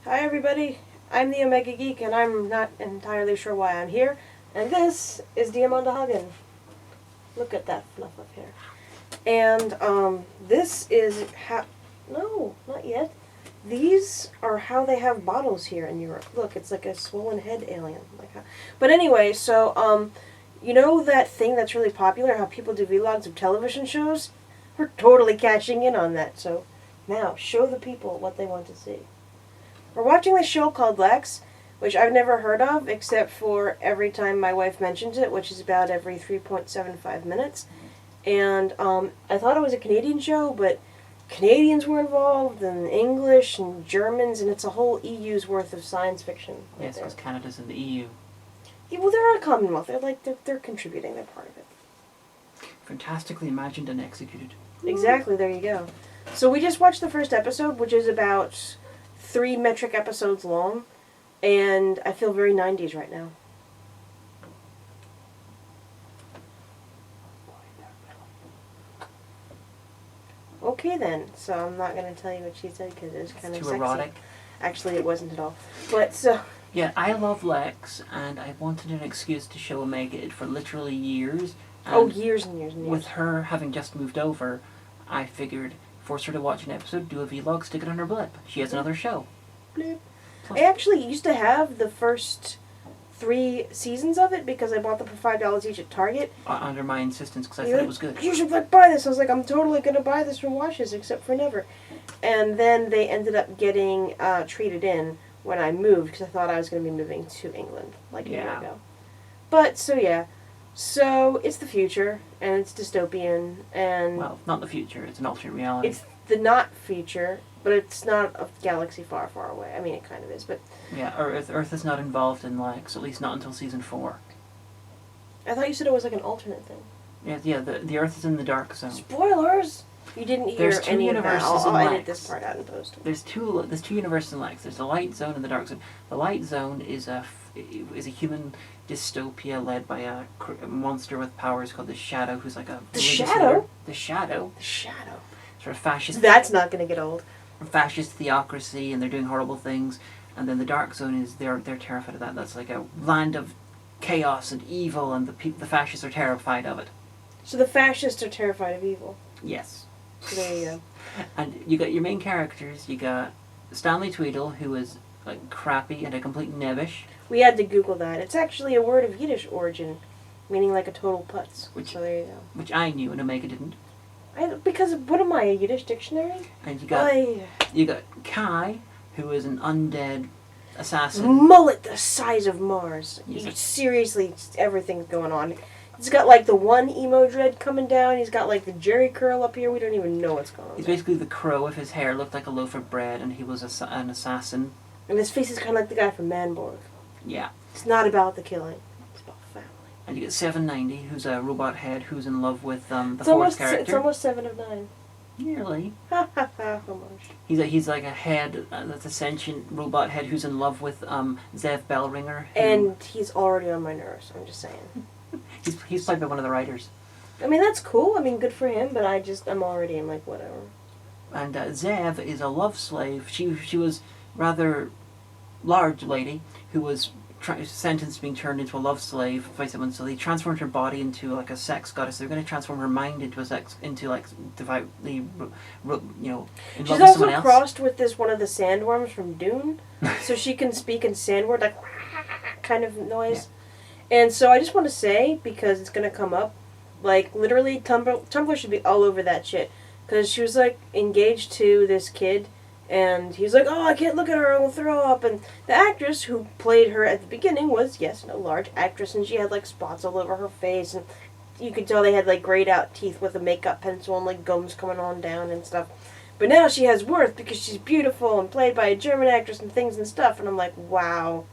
Hi everybody, I'm the Omega Geek and I'm not entirely sure why I'm here. And this is Diamanda Hagen. Look at that fluff of hair. And this is how... No, not yet. These are how they have bottles here in Europe. Look, it's like a swollen head alien. But anyway, so, you know that thing that's really popular, how people do vlogs of television shows? We're totally cashing in on that, so now show the people what they want to see. We're watching this show called Lexx, which I've never heard of except for every time my wife mentions it, which is about every 3.75 minutes. And I thought it was a Canadian show, but Canadians were involved, and English, and Germans, and it's a whole EU's worth of science fiction. Right yes, because Canada's in the EU. Yeah, well, they're a Commonwealth. They're contributing. They're part of it. Fantastically imagined and executed. Exactly. There you go. So we just watched the first episode, which is about 3 metric episodes long, and I feel very 90s right now. Okay then, so I'm not going to tell you what she said because it was kind of Too sexy. erotic. Actually, it wasn't at all. But so... Yeah, I love Lexx, and I wanted an excuse to show Omega it for literally years. Years and years and years. With her having just moved over, I figured, force her to watch an episode, do a vlog, stick it on her blip. She has another show. Blip. I actually used to have the first 3 seasons of it because I bought them for $5 each at Target. Under my insistence, because I thought it was good. You should buy this. I was like, I'm totally going to buy this and watch this, except for never. And then they ended up getting traded in when I moved because I thought I was going to be moving to England like a year ago. But, so yeah. So, it's the future, and it's dystopian, and... Well, not the future, it's an alternate reality. It's the not future, but it's not a galaxy far, far away. I mean, it kind of is, but... Yeah, Earth is not involved in Lexx, at least not until season 4. I thought you said it was like an alternate thing. Yeah, the Earth is in the dark zone. Spoilers! You didn't hear any of that. I'll edit this part out and post. There's two universes in Lexx. There's the light zone and the dark zone. The light zone is a human dystopia led by a monster with powers called the Shadow, who's like a... The Shadow? The Shadow. The Shadow. Sort of fascist... That's not going to get old. Fascist theocracy, and they're doing horrible things. And then the dark zone is... They're terrified of that. That's like a land of chaos and evil, and the fascists are terrified of it. So the fascists are terrified of evil. Yes. So there you go. And you got your main characters. You got Stanley Tweedle, who is like crappy and a complete nebbish. We had to Google that. It's actually a word of Yiddish origin, meaning like a total putz. So there you go. Which I knew and Omega didn't. Because what am I, a Yiddish dictionary? And you got Kai, who is an undead assassin. Mullet the size of Mars. Seriously, everything's going on. He's got like the one emo dread coming down. He's got like the Jerry curl up here. We don't even know what's going on. He's basically the Crow if his hair looked like a loaf of bread and he was an assassin. And his face is kind of like the guy from Manborg. Yeah. It's not about the killing. It's about family. And you get 790, who's a robot head who's in love with the fourth character. It's almost 7 of 9. Nearly. Ha ha ha, homage. He's like a head, that's a sentient robot head who's in love with Zev Bellringer. And he's already on my nerves, I'm just saying. He's played by one of the writers. I mean, that's cool. I mean, good for him, but I'm like, whatever. And Zev is a love slave. She was rather large lady who was sentenced to being turned into a love slave by someone. So they transformed her body into like a sex goddess. They're going to transform her mind into like devoutly, in love with She's also someone else. crossed with one of the sandworms from Dune, so she can speak in sandword, like kind of noise. Yeah. And so I just want to say, because it's going to come up, like, literally, Tumblr should be all over that shit. Because she was, like, engaged to this kid, and he's like, oh, I can't look at her, I will throw up. And the actress who played her at the beginning was, yes, a large actress, and she had, like, spots all over her face, and you could tell they had, like, grayed out teeth with a makeup pencil and, like, gums coming on down and stuff. But now she has worth because she's beautiful and played by a German actress and things and stuff, and I'm like, wow.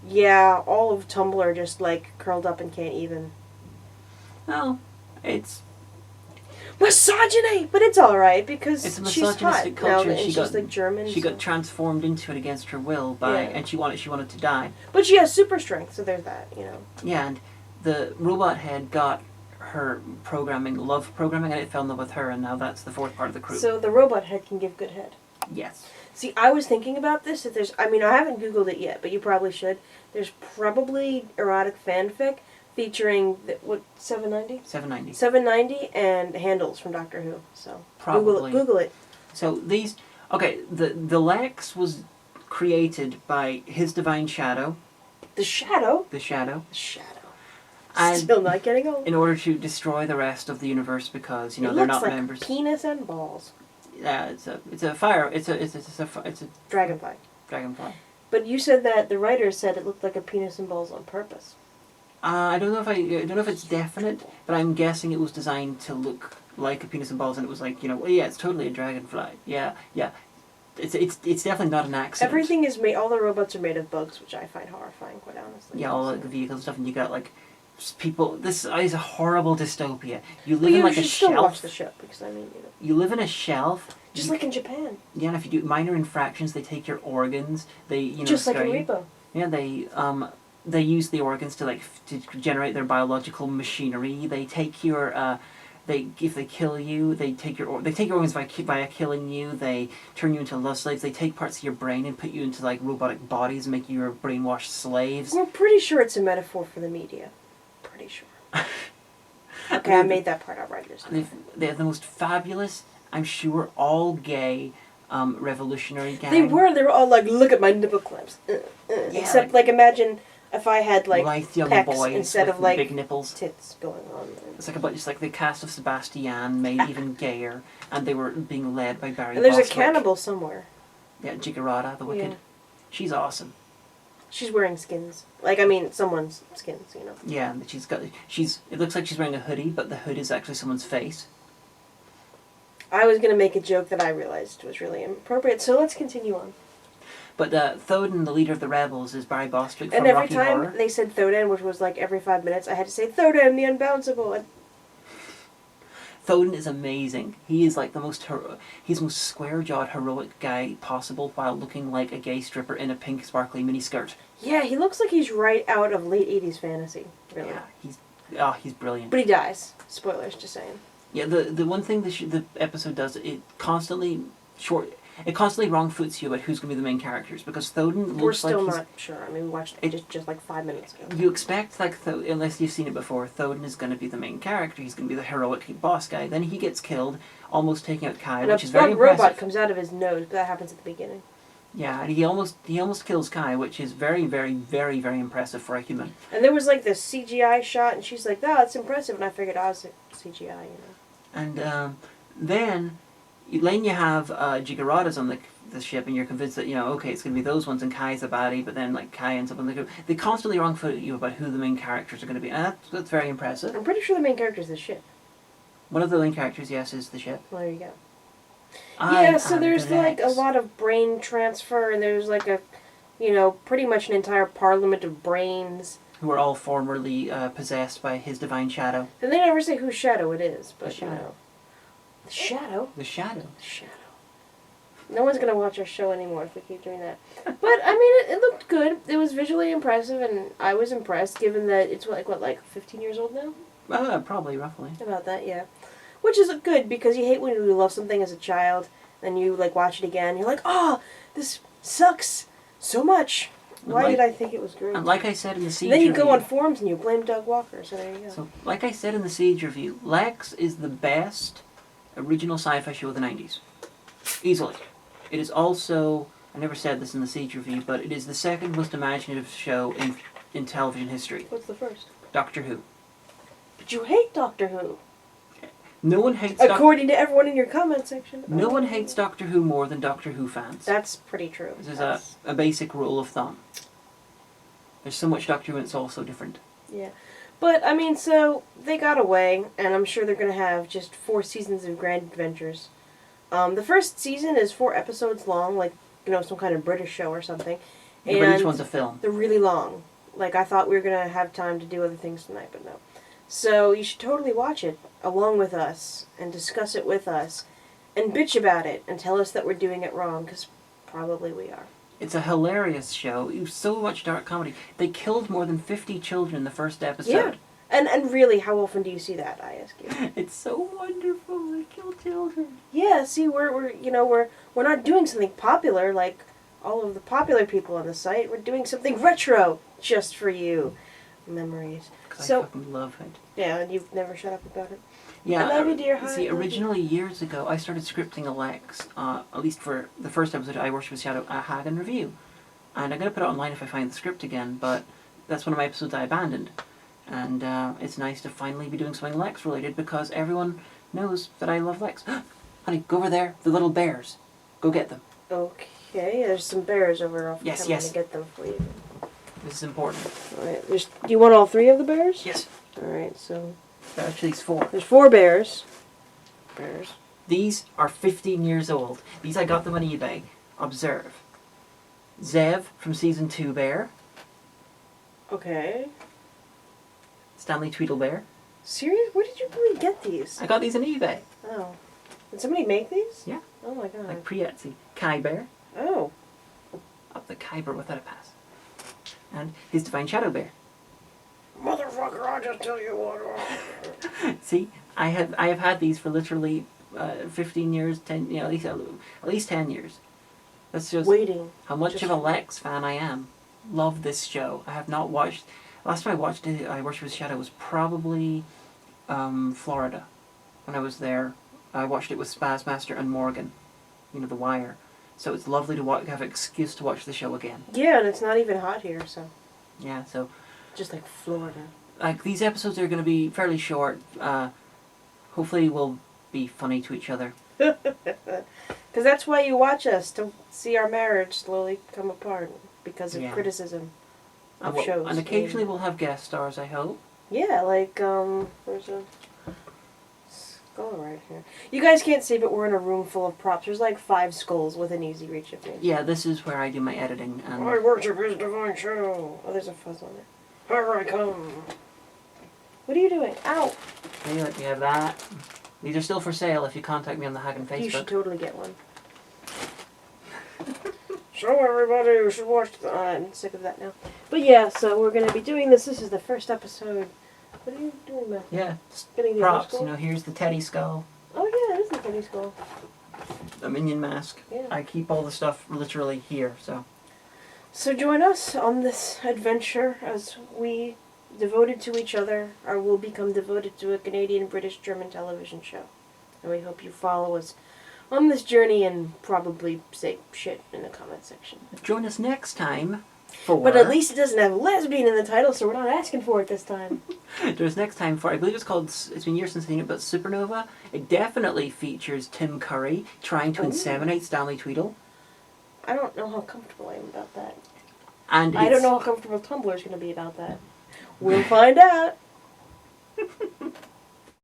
Yeah, all of Tumblr just, like, curled up and can't even. Well, it's... misogyny! But it's alright, because it's a she's hot misogynistic culture. now, and she's, like, German. She got transformed into it against her will, and she wanted to die. But she has super strength, so there's that, you know. Yeah, and the robot head got her love programming, and it fell in love with her, and now that's the fourth part of the crew. So the robot head can give good head. Yes. See, I was thinking about this. That I haven't Googled it yet, but you probably should. There's probably erotic fanfic featuring, 790? 790. 790 and handles from Doctor Who. So, Probably. Google it. So these... Okay, the Lexx was created by his divine shadow. The Shadow? The Shadow. The Shadow. And Still not getting old. in order to destroy the rest of the universe because, they're not like members. Penis and balls. Yeah, it's a fire. It's a Dragonfly. dragonfly. But you said that the writer said it looked like a penis and balls on purpose. I don't know if it's definite, but I'm guessing it was designed to look like a penis and balls, and it was like, well, yeah, it's totally a dragonfly. Yeah. It's definitely not an accident. Everything is made. All the robots are made of bugs, which I find horrifying, quite honestly. Yeah, all like the vehicles and stuff, and you got like people. This is a horrible dystopia. You live in like a shelf. You should still watch the shelf. show because You live in a shelf. just like in Japan. Yeah, and if you do minor infractions, they take your organs. They Just like in scare you. Repo. Yeah, they use the organs to to generate their biological machinery. They take your if they kill you, they take your organs via killing you. They turn you into love slaves. They take parts of your brain and put you into like robotic bodies and make you your brainwashed slaves. We're pretty sure it's a metaphor for the media. Pretty sure. Okay, I made that part up right this time. They have the most fabulous, I'm sure, all gay revolutionary gang. They were all like, look at my nipple clamps. Yeah, Except like imagine if I had like lithe young pecs boys instead with of like big nipples. tits going on. It's like it's like the cast of Sebastian made even gayer, and they were being led by Barry. And there's Bostwick. a cannibal somewhere. Yeah, Jigarada, the Wicked. Yeah. She's awesome. She's wearing skins. Someone's skins, Yeah, but it looks like she's wearing a hoodie, but the hood is actually someone's face. I was gonna make a joke that I realized was really inappropriate, so let's continue on. But Thodin, the leader of the rebels, is Barry Bostwick from And every Rocky time Horror. they said Thodin, which was like every 5 minutes, I had to say Thodin, the unbounceable. And Thodin is amazing. He is like he's the most square-jawed, heroic guy possible while looking like a gay stripper in a pink, sparkly miniskirt. yeah, he looks like he's right out of late 80s fantasy, really. Yeah, he's brilliant. But he dies. Spoilers, just saying. Yeah, the one thing the episode does, it constantly wrong foots you about who's going to be the main characters, because Thodin We're looks like still he's... not sure. We watched it just like 5 minutes ago. You expect, unless you've seen it before, Thodin is going to be the main character. He's going to be the heroic boss guy. Then he gets killed, almost taking out Kai, And which a is very bug impressive. robot comes out of his nose, but that happens at the beginning. Yeah, and he almost kills Kai, which is very, very, very, very impressive for a human. And there was like this CGI shot, and she's like, "Oh, it's impressive," and I figured, "Oh, it's CGI," And then you have Jigarada's on the ship, and you're convinced that, okay, it's going to be those ones, and Kai's a baddie, but then like Kai ends up on the group. They constantly wrong foot you about who the main characters are going to be, and that's very impressive. I'm pretty sure the main character is the ship. One of the main characters, yes, is the ship. Well, there you go. I Yeah, so am there's the like a Lexx. lot of brain transfer, and there's like pretty much an entire parliament of brains. Who were all formerly possessed by his divine shadow. And they never say whose shadow it is, but The Shadow. The Shadow? The shadow. The Shadow. No one's gonna watch our show anymore if we keep doing that. But I mean, it looked good. It was visually impressive, and I was impressed, given that it's like 15 years old now. Probably, roughly. About that, yeah. Which is good, because you hate when you love something as a child, and you like watch it again. You're like, oh, this sucks so much. Why did I think it was great? And like I said in the Siege And then you review, go on forums and you blame Doug Walker. So there you go. So, like I said in the Siege review, Lexx is the best original sci-fi show of the 90s. Easily. It is also, I never said this in the Siege review, but it is the second most imaginative show in television history. What's the first? Doctor Who. But you hate Doctor Who. No one hates According to everyone in your comment section. No one hates Doctor Who more than Doctor Who fans. That's pretty true. This is a basic rule of thumb. There's so much Doctor Who and it's all so different. Yeah. But, I mean, so, they got away, and I'm sure they're going to have just 4 seasons of grand adventures. The first season is 4 episodes long, like, some kind of British show or something. Yeah, but each one's a film. They're really long. Like, I thought we were going to have time to do other things tonight, but no. So, you should totally watch it along with us, and discuss it with us, and bitch about it, and tell us that we're doing it wrong, because probably we are. It's a hilarious show. It was so much dark comedy. They killed more than 50 children in the first episode. Yeah. And really, how often do you see that, I ask you? It's so wonderful. They kill children. Yeah, see, we're not doing something popular like all of the popular people on the site. We're doing something retro just for you. Memories. Because So, I fucking love it. yeah, and you've never shut up about it. Yeah, I love you, dear. Hi, see, I love originally years ago, I started scripting a Lex, at least for the first episode, I Worship with Shadow, a Hagen review. And I'm going to put it online if I find the script again, but that's one of my episodes I abandoned. And it's nice to finally be doing something Lex related because everyone knows that I love Lex. Honey, go over there, the little bears. Go get them. Okay, there's some bears over off. Yes, I'm yes. gonna get them for you. This is important. Alright, do you want all 3 of the bears? Yes. Alright, so Actually, it's 4. there's 4 bears. These are 15 years old. These I got them on eBay. Observe. Zev from Season 2 Bear. Okay. Stanley Tweedle Bear. Serious? Where did you really get these? I got these on eBay. Oh. Did somebody make these? Yeah. Oh my god. Like pre-Etsy. Kai Bear. Oh. Up the Kyber without a pass. And his Divine Shadow Bear. Motherfucker, I'll just tell you what. See, I have had these for literally 15 years, 10, at least 10 years. That's just Waiting. how much of a Lex fan I am. Love this show. I have not watched. Last time I watched it, I Worship with Shadow was probably Florida. When I was there, I watched it with Spaz Master and Morgan. The Wire. So it's lovely to have an excuse to watch the show again. Yeah, and it's not even hot here, so. Yeah, so Just like Florida. like these episodes are going to be fairly short. Hopefully, we'll be funny to each other. Because that's why you watch us, to see our marriage slowly come apart because of criticism of shows. And occasionally we'll have guest stars, I hope. Yeah, like, there's a skull right here. You guys can't see, but we're in a room full of props. There's like 5 skulls within easy reach of me. Yeah, this is where I do my editing. And I worship his divine show. Oh, there's a fuzz on it. Here I come. What are you doing? Ow! Hey, look, you have that. These are still for sale if you contact me on the Hagen Facebook. You should totally get one. So everybody, we should watch the... I'm sick of that now. But yeah, so we're going to be doing this. This is the first episode. What are you doing, Matthew? Yeah, Getting the props. skull? Here's the teddy skull, Oh yeah, it is the teddy skull. the minion mask. Yeah. I keep all the stuff literally here, so. So join us on this adventure as we, devoted to each other, will become devoted to a Canadian, British, German television show. And we hope you follow us on this journey and probably say shit in the comment section. Join us next time for... But at least it doesn't have lesbian in the title, so we're not asking for it this time. Join us next time for, I believe it's called, it's been years since I've seen it, but Supernova. It definitely features Tim Curry trying to inseminate Stanley Tweedle. I don't know how comfortable I am about that. And I don't know how comfortable Tumblr is going to be about that. We'll find out.